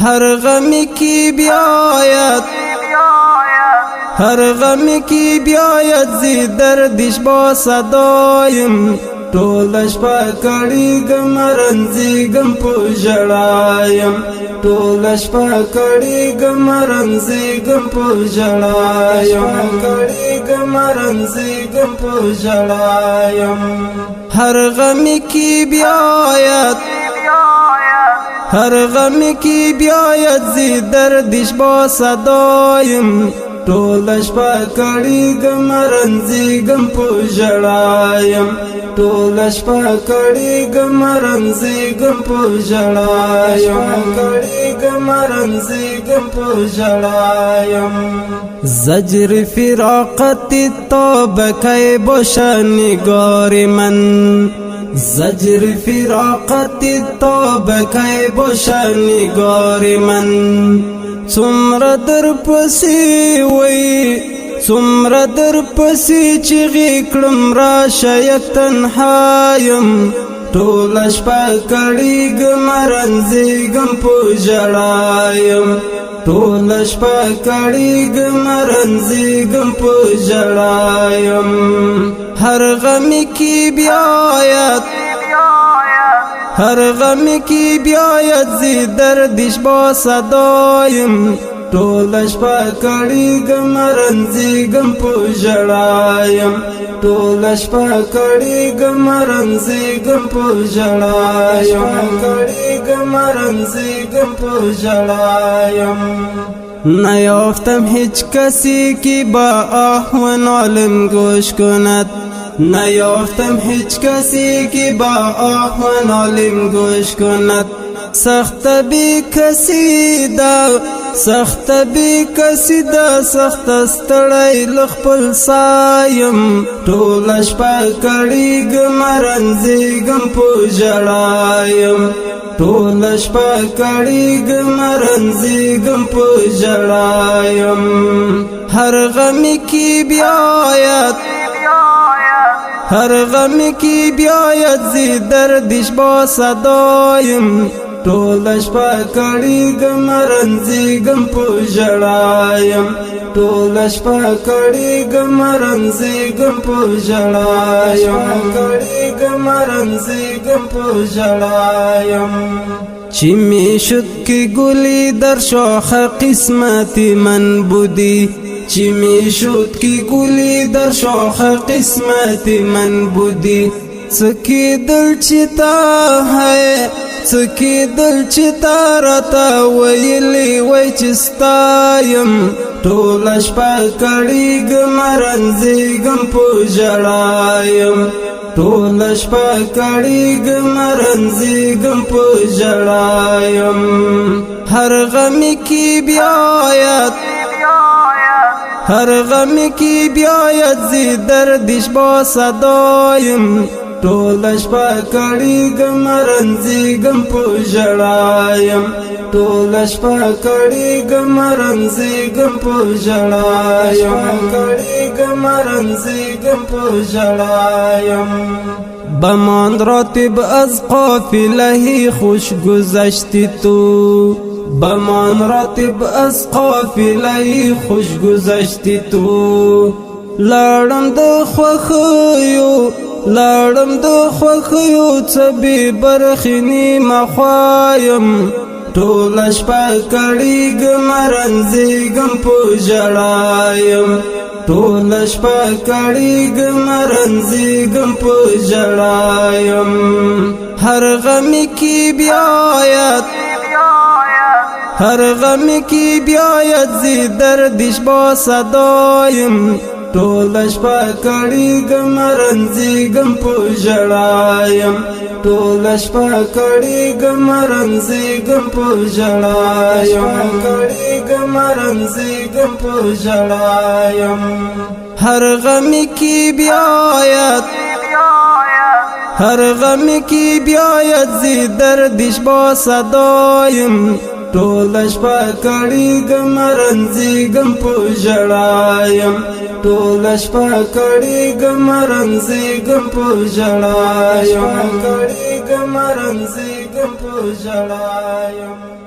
हर गम की बियायत हर गम की बियायत زی دردش با صدایم ټولش پکړی ګم رنځیګم په ژړایم ټولش پکړی ګم رنځیګم په ژړایم پکړی ګم رنځیګم په ژړایم هر غم کی بیایت هر غم کی بیایت زی دردش با صدایم ټولش پکړی ګم رنځیګم په ژړایم ټولش پکړی ګم رنځیګم په ژړایم پکړی ګم رنځیګم په ژړایم زجر فراقت توبه کای بوشن نگار من زجر فراقت توبه کای بوشن نگار من څومره در پسې وای څومره در پسې چغې کړم راشه یک تنهایم ټوله شپه کړېږم رنځېږم په ژړایم ټوله شپه کړېږم رنځېږم په ژړایم هر غم کی بیایت हर गम की बियायत زی دردش با صدایم ټولش پکړی ګم رنځیګم په ژړایم ټولش پکړی ګم رنځیګم په ژړایم پکړی ګم رنځیګم په ژړایم نیافتم هیچ کسی کی با احوال عالم گوش کند نیافتم هیچ کسی کی با آهوان عالم گوش کند سخت بی کسی دا سخت بی کسی دا سخت استړی لخپل سایم ټولش پکړېږم رنځېږم په ژړایم ټولش پکړېږم رنځېږم په ژړایم هر غم کی بیایت हर गम की बियायत زی دردش با صدایم ټولش پکړېږم رنځېږم په ژړایم ټولش پکړېږم رنځېږم په ژړایم پکړېږم رنځېږم په ژړایم چی می شد که گلی در شاخ قسمت من بودی چی می شد که گلی در شاخ قسمت من بودی سکی دل چتا ہے سکی دل چتا رتا ویلی وی چستایم ټولش پکړېږم رنځېږم په ژړایم ټولش پکړېږم رنځېږم په ژړایم هر غم کی بیایت हर गम की बियायत زی دردش با صدایم ټولش پکړېږم رنځېږم په ژړایم ټولش پکړېږم رنځېږم په ژړایم پکړېږم رنځېږم په ژړایم بمان راتب از قافله خوش گذشتی تو بمان راتب از قافله خوش گذشتی تو لاړم د خوخیو لاړم د خوخیو څبي برخنی مخوایم ټولش پکړېږم رنځېږم په ژړایم ټولش پکړېږم رنځېږم په ژړایم هر غم کی بیایت हर गम की बियायत زی دردش با صدایم ټولش پکړېږم رنځېږم په ژړایم ټولش پکړېږم رنځېږم په ژړایم پکړېږم رنځېږم په ژړایم هر غم کی بیایت हर गम की बियायत زی دردش با صدایم ټولش پکړېږم رنځېږم په ژړایم ټولش پکړېږم رنځېږم په ژړایم پکړېږم رنځېږم په ژړایم